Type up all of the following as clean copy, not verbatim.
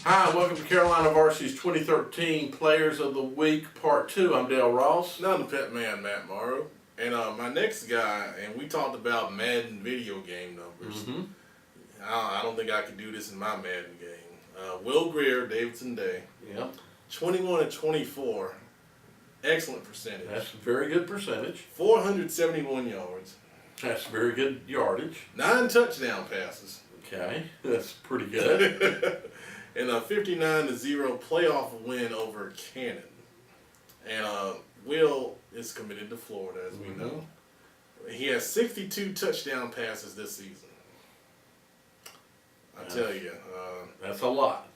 Hi, welcome to Carolina Varsity's 2013 Players of the Week Part 2. I'm Dale Ross. Now the pet man, Matt Morrow. And my next guy, and we talked about Madden video game numbers. I don't think I could do this in my Madden game. Will Grier, Davidson Day. Yep. 21 and 24. Excellent percentage. That's a very good percentage. 471 yards. That's very good yardage. 9 touchdown passes. Okay, that's pretty good. And a 59-0 playoff win over Cannon. And Will is committed to Florida, as we know. He has 62 touchdown passes this season. I tell you. That's a lot.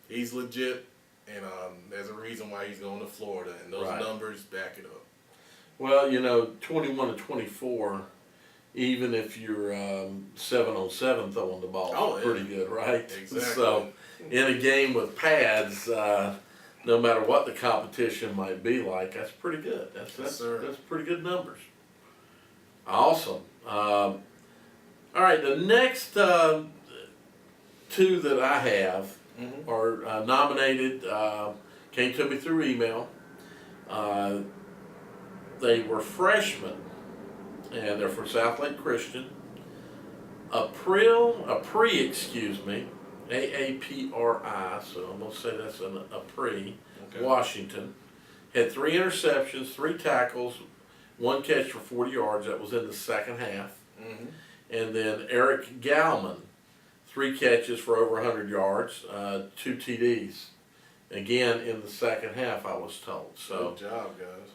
He's legit, and there's a reason why he's going to Florida, and those numbers back it up. Well, you know, 21 to 24, even if you're 7 on 7 throwing the ball, pretty good, right? Exactly. So, in a game with pads, no matter what the competition might be like, that's pretty good. That's pretty good numbers. Awesome. All right, the next two that I have are nominated, came to me through email. They were freshmen, and they're from South Lake Christian. Aapri, excuse me, Aapri, so I'm going to say that's an Aapri, Washington. Had 3 interceptions, 3 tackles, 1 catch for 40 yards. That was in the second half. And then Eric Gallman, 3 catches for over 100 yards, 2 TDs. Again, in the second half, I was told. So, good job, guys.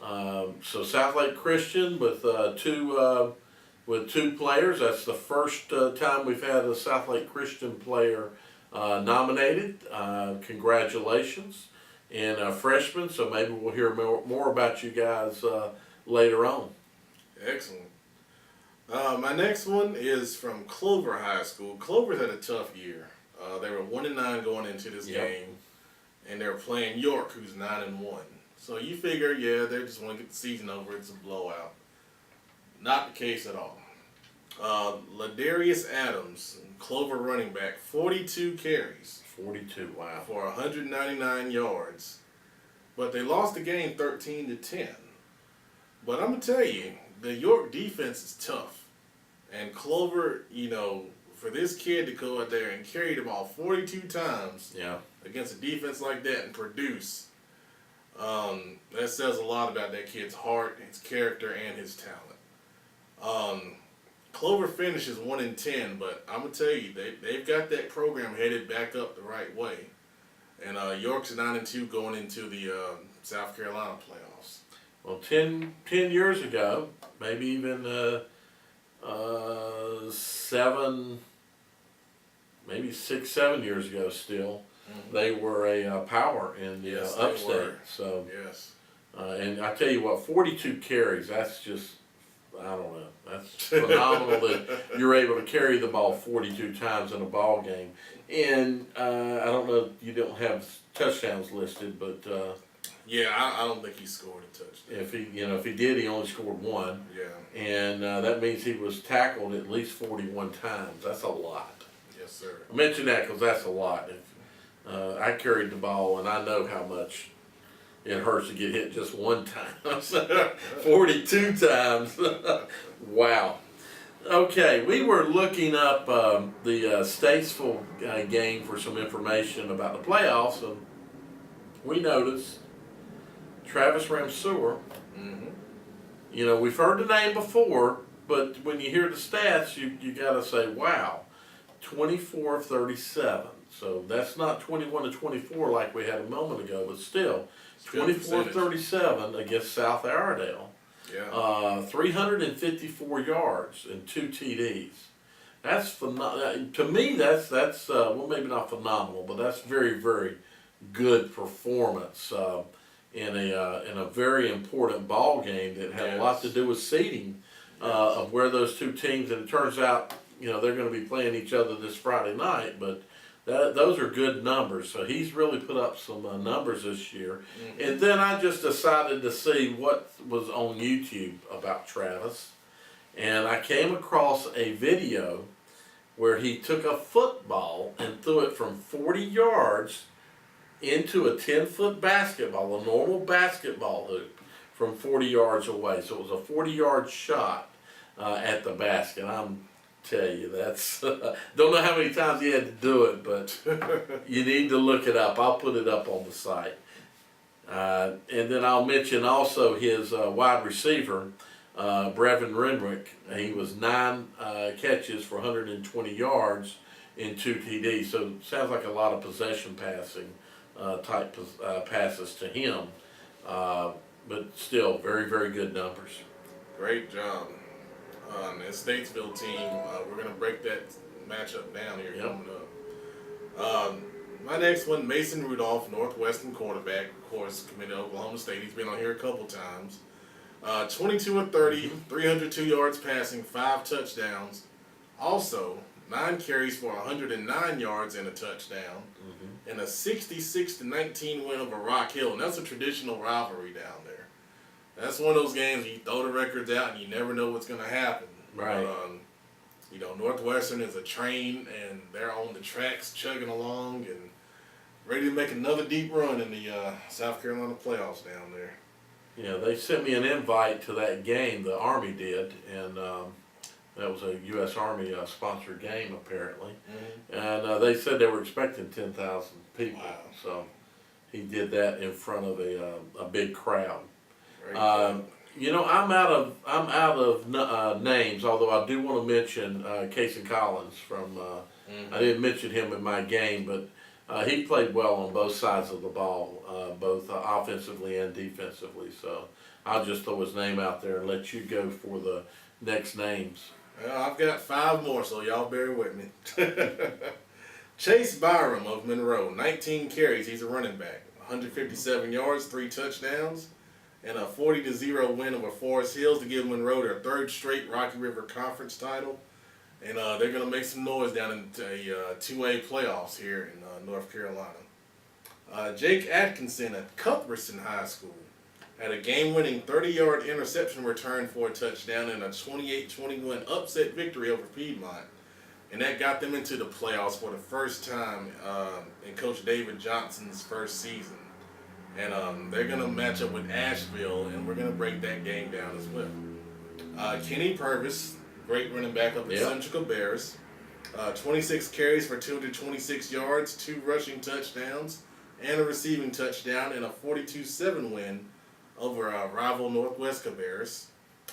So South Lake Christian with two players. That's the first time we've had a South Lake Christian player nominated. Congratulations. And freshmen, so maybe we'll hear more about you guys later on. Excellent. My next one is from Clover High School. Clover's had a tough year. They were 1-9 going into this game, and they're playing York, who's 9-1. So you figure, yeah, they just want to get the season over. It's a blowout. Not the case at all. Ladarius Adams, Clover running back, 42 carries. 42, wow. For 199 yards. But they lost the game 13-10. But I'm going to tell you, the York defense is tough. And Clover, you know, for this kid to go out there and carry the ball 42 times against a defense like that and produce, that says a lot about that kid's heart, his character, and his talent. Clover finishes 1-10, but I'm going to tell you, they've got that program headed back up the right way. And York's 9-2 going into the South Carolina playoffs. Well, 10 years ago, maybe even 6-7 years ago still, they were a power in the upstate. So, and I tell you what, 42 carries, that's just, I don't know, that's phenomenal that you're able to carry the ball 42 times in a ball game. And I don't know, you don't have touchdowns listed, but I don't think he scored a touchdown. If he did, he only scored 1. Yeah. And that means he was tackled at least 41 times. That's a lot. Yes, sir. I mention that because that's a lot. I carried the ball, and I know how much it hurts to get hit just one time. 42 times. Wow. Okay, we were looking up the Statesville game for some information about the playoffs, and we noticed Travis Ramseur. You know, we've heard the name before, but when you hear the stats, you got to say, wow, 24 of 37. So that's not 21 to 24 like we had a moment ago, but still, 24 of 37 against South Iredell. 354 yards and 2 TDs. That's phenomenal. To me, that's well, maybe not phenomenal, but that's very, very good performance in a very important ball game that had a lot to do with seeding of where those two teams. And it turns out, you know, they're going to be playing each other this Friday night, but those are good numbers. So he's really put up some numbers this year. And then I just decided to see what was on YouTube about Travis. And I came across a video where he took a football and threw it from 40 yards into a 10-foot basketball, a normal basketball hoop, from 40 yards away. So it was a 40-yard shot at the basket. I'm tell you, that's don't know how many times he had to do it, but you need to look it up. I'll put it up on the site. And then I'll mention also his wide receiver, Brevin Renwick. He was 9 catches for 120 yards in 2 TDs. So sounds like a lot of possession passing type passes to him. But still, very, very good numbers. Great job. That Statesville team, we're going to break that matchup down here coming up. My next one, Mason Rudolph, Northwestern quarterback, of course, committed to Oklahoma State. He's been on here a couple times. 22 of 30, 302 yards passing, 5 touchdowns. Also, 9 carries for 109 yards and a touchdown. And a 66-19 win over Rock Hill. And that's a traditional rivalry down there. That's one of those games where you throw the records out and you never know what's going to happen. Right. But, Northwestern is a train, and they're on the tracks chugging along and ready to make another deep run in the South Carolina playoffs down there. Yeah, they sent me an invite to that game, the Army did, and that was a U.S. Army sponsored game apparently. And they said they were expecting 10,000 people. Wow. So he did that in front of a big crowd. I'm out of names. Although I do want to mention Casey Collins from. I didn't mention him in my game, but he played well on both sides of the ball, both offensively and defensively. So I'll just throw his name out there and let you go for the next names. Well, I've got 5 more, so y'all bear with me. Chase Byrum of Monroe, 19 carries. He's a running back, 157 yards, 3 touchdowns. And a 40-0 win over Forest Hills to give Monroe their 3rd straight Rocky River Conference title. And they're going to make some noise down in the 2A playoffs here in North Carolina. Jake Atkinson at Cuthbertson High School had a game-winning 30-yard interception return for a touchdown and a 28-21 upset victory over Piedmont. And that got them into the playoffs for the first time in Coach David Johnson's first season. And they're going to match up with Asheville, and we're going to break that game down as well. Kenny Purvis, great running back up at Central Bears. 26 carries for 226 yards, 2 rushing touchdowns, and a receiving touchdown, and a 42-7 win over rival Northwest Bears.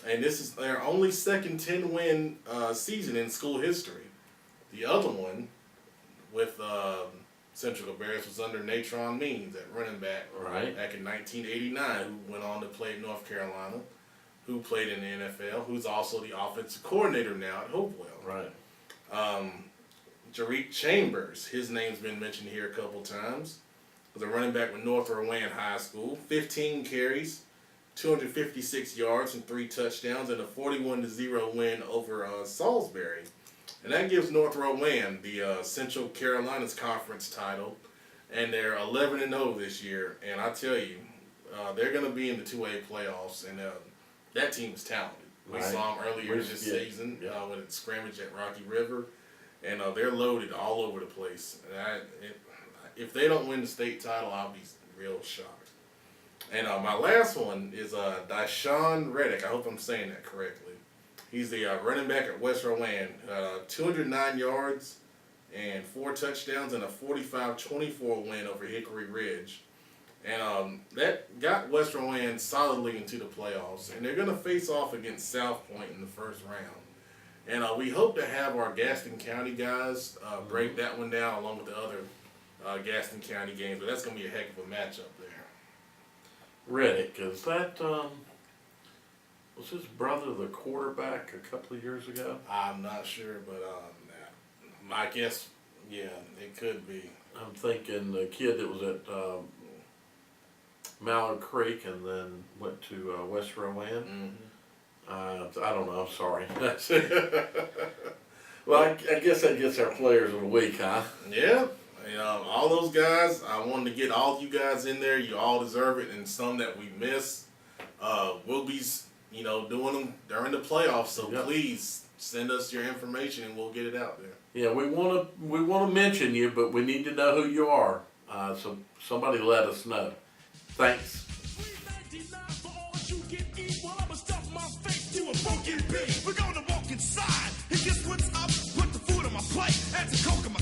And this is their only second 10-win season in school history. The other one with Central Bears was under Natron Means at running back back in 1989, who went on to play at North Carolina, who played in the NFL, who's also the offensive coordinator now at Hopewell. Right. Jareke Chambers, his name's been mentioned here a couple times, was a running back with North Rowan High School, 15 carries, 256 yards and 3 touchdowns, and a 41-0 win over Salisbury. And that gives North Rowan the Central Carolinas Conference title, and they're 11-0 this year. And I tell you, they're going to be in the 2A playoffs, and that team is talented. We saw them earlier this season when it scrimmaged at Rocky River, and they're loaded all over the place. And if they don't win the state title, I'll be real shocked. And my last one is Daisean Reddick. I hope I'm saying that correctly. He's the running back at West Rowan, 209 yards and 4 touchdowns and a 45-24 win over Hickory Ridge. And that got West Rowan solidly into the playoffs. And they're going to face off against South Point in the first round. And we hope to have our Gaston County guys break that one down along with the other Gaston County games. But that's going to be a heck of a matchup there. Reddick, is that... was his brother the quarterback a couple of years ago? I'm not sure, but my guess, yeah, it could be. I'm thinking the kid that was at Mallard Creek and then went to West Rowan. I don't know, sorry. Well, I guess that gets our players of the week, huh? Yeah. All those guys, I wanted to get all you guys in there. You all deserve it, and some that we miss. We'll be... doing them during the playoffs. So please send us your information and we'll get it out there. Yeah, we want to mention you, but we need to know who you are. So somebody let us know. Thanks. We're gonna walk inside and guess what's up? Put the food on my plate. That's a coconut.